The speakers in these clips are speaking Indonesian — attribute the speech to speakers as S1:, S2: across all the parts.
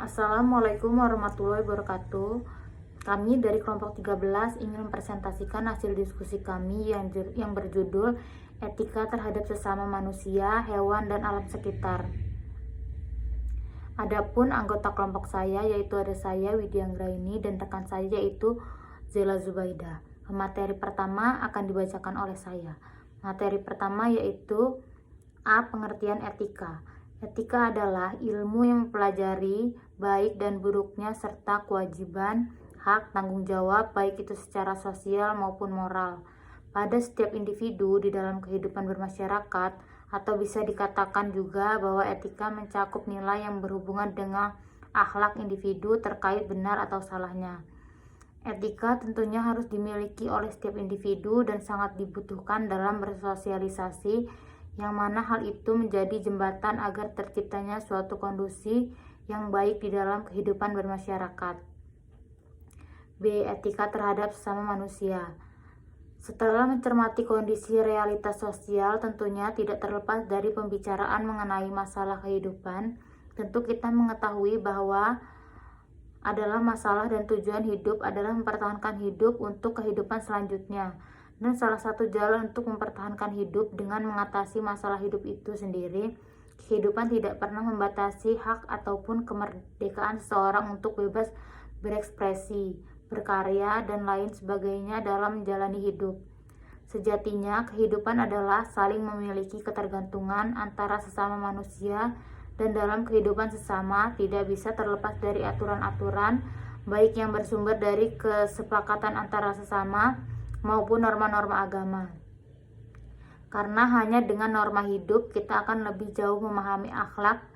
S1: Assalamualaikum warahmatullahi wabarakatuh. Kami dari kelompok 13 ingin mempresentasikan hasil diskusi kami yang berjudul Etika terhadap sesama manusia, hewan, dan alam sekitar. Adapun anggota kelompok saya, yaitu ada saya, Widya Anggraini, dan rekan saya yaitu Zela Zubaida. Materi pertama akan dibacakan oleh saya. Materi pertama yaitu A. Pengertian etika. Etika adalah ilmu yang mempelajari baik dan buruknya serta kewajiban, hak, tanggung jawab baik itu secara sosial maupun moral pada setiap individu di dalam kehidupan bermasyarakat, atau bisa dikatakan juga bahwa etika mencakup nilai yang berhubungan dengan akhlak individu terkait benar atau salahnya. Etika tentunya harus dimiliki oleh setiap individu dan sangat dibutuhkan dalam bersosialisasi, yang mana hal itu menjadi jembatan agar terciptanya suatu kondisi yang baik di dalam kehidupan bermasyarakat. B. Etika terhadap sesama manusia. Setelah mencermati kondisi realitas sosial, tentunya tidak terlepas dari pembicaraan mengenai masalah kehidupan, tentu kita mengetahui bahwa adalah masalah dan tujuan hidup adalah mempertahankan hidup untuk kehidupan selanjutnya. Dan salah satu jalan untuk mempertahankan hidup dengan mengatasi masalah hidup itu sendiri, kehidupan tidak pernah membatasi hak ataupun kemerdekaan seseorang untuk bebas berekspresi, berkarya, dan lain sebagainya dalam menjalani hidup. Sejatinya, kehidupan adalah saling memiliki ketergantungan antara sesama manusia, dan dalam kehidupan sesama tidak bisa terlepas dari aturan-aturan, baik yang bersumber dari kesepakatan antara sesama maupun norma-norma agama. Karena hanya dengan norma hidup kita akan lebih jauh memahami akhlak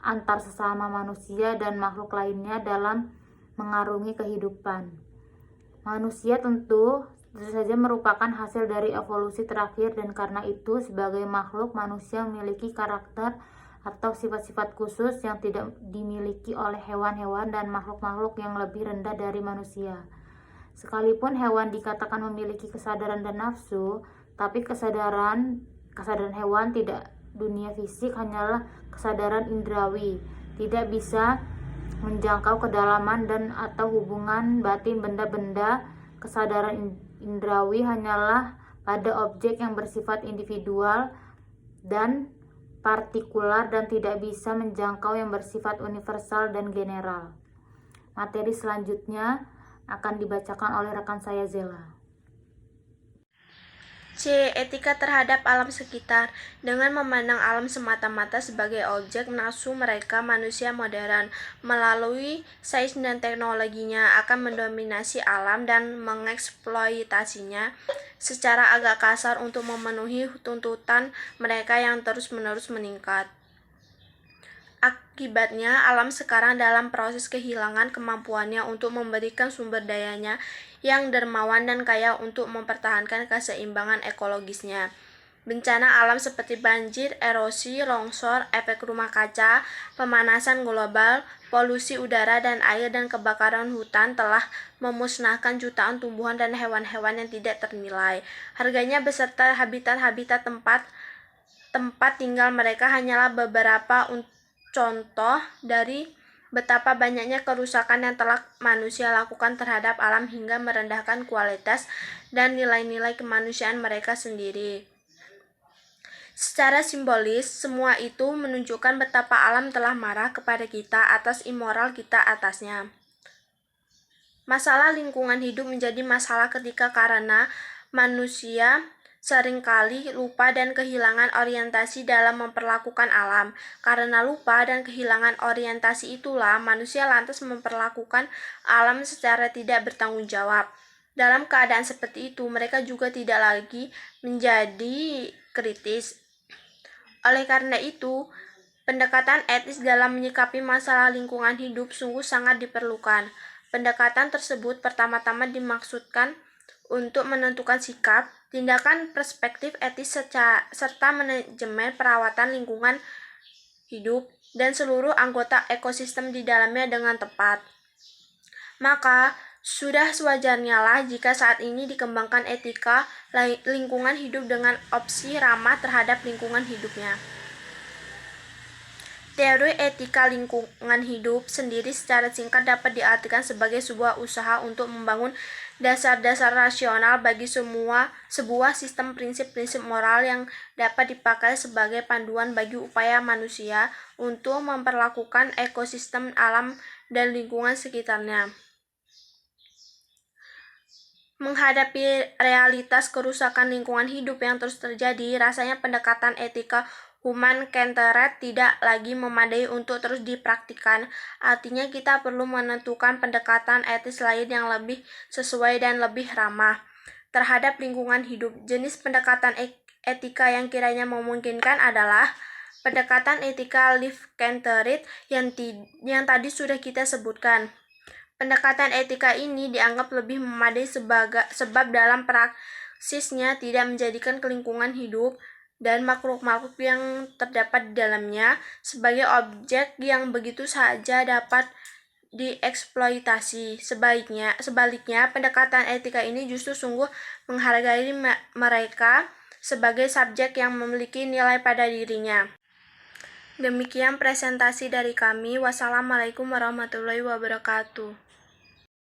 S1: antar sesama manusia dan makhluk lainnya dalam mengarungi kehidupan. Manusia tentu saja merupakan hasil dari evolusi terakhir, dan karena itu sebagai makhluk manusia memiliki karakter atau sifat-sifat khusus yang tidak dimiliki oleh hewan-hewan dan makhluk-makhluk yang lebih rendah dari manusia. Sekalipun hewan dikatakan memiliki kesadaran dan nafsu, tapi kesadaran hewan tidak dunia fisik hanyalah kesadaran indrawi, tidak bisa menjangkau kedalaman dan atau hubungan batin benda-benda. Kesadaran indrawi hanyalah pada objek yang bersifat individual dan partikular dan tidak bisa menjangkau yang bersifat universal dan general. Materi selanjutnya akan dibacakan oleh rekan saya Zela.
S2: C. Etika terhadap alam sekitar. Dengan memandang alam semata-mata sebagai objek nafsu mereka, manusia modern melalui sains dan teknologinya akan mendominasi alam dan mengeksploitasinya secara agak kasar untuk memenuhi tuntutan mereka yang terus-menerus meningkat. Akibatnya, alam sekarang dalam proses kehilangan kemampuannya untuk memberikan sumber dayanya yang dermawan dan kaya untuk mempertahankan keseimbangan ekologisnya. Bencana alam seperti banjir, erosi, longsor, efek rumah kaca, pemanasan global, polusi udara dan air, dan kebakaran hutan telah memusnahkan jutaan tumbuhan dan hewan-hewan yang tidak ternilai. Harganya beserta habitat-habitat tempat tinggal mereka hanyalah beberapa contoh dari betapa banyaknya kerusakan yang telah manusia lakukan terhadap alam hingga merendahkan kualitas dan nilai-nilai kemanusiaan mereka sendiri. Secara simbolis, semua itu menunjukkan betapa alam telah marah kepada kita atas immoral kita atasnya. Masalah lingkungan hidup menjadi masalah ketika karena manusia seringkali lupa dan kehilangan orientasi dalam memperlakukan alam. Karena lupa dan kehilangan orientasi itulah manusia lantas memperlakukan alam secara tidak bertanggung jawab. Dalam keadaan seperti itu, mereka juga tidak lagi menjadi kritis. Oleh karena itu, pendekatan etis dalam menyikapi masalah lingkungan hidup sungguh sangat diperlukan. Pendekatan tersebut pertama-tama dimaksudkan untuk menentukan sikap, tindakan, perspektif etis serta manajemen perawatan lingkungan hidup dan seluruh anggota ekosistem di dalamnya dengan tepat. Maka sudah sewajarnya lah jika saat ini dikembangkan etika lingkungan hidup dengan opsi ramah terhadap lingkungan hidupnya. Teori etika lingkungan hidup sendiri secara singkat dapat diartikan sebagai sebuah usaha untuk membangun dasar-dasar rasional bagi sebuah sistem prinsip-prinsip moral yang dapat dipakai sebagai panduan bagi upaya manusia untuk memperlakukan ekosistem alam dan lingkungan sekitarnya. Menghadapi realitas kerusakan lingkungan hidup yang terus terjadi, rasanya pendekatan etika human-centered tidak lagi memadai untuk terus dipraktikkan. Artinya kita perlu menentukan pendekatan etis lain yang lebih sesuai dan lebih ramah terhadap lingkungan hidup. Jenis pendekatan etika yang kiranya memungkinkan adalah pendekatan etika life-centered yang tadi sudah kita sebutkan. Pendekatan etika ini dianggap lebih memadai sebab dalam praksisnya tidak menjadikan lingkungan hidup dan makhluk-makhluk yang terdapat di dalamnya sebagai objek yang begitu saja dapat dieksploitasi. Sebaliknya, pendekatan etika ini justru sungguh menghargai mereka sebagai subjek yang memiliki nilai pada dirinya. Demikian presentasi dari kami. Wassalamualaikum warahmatullahi wabarakatuh.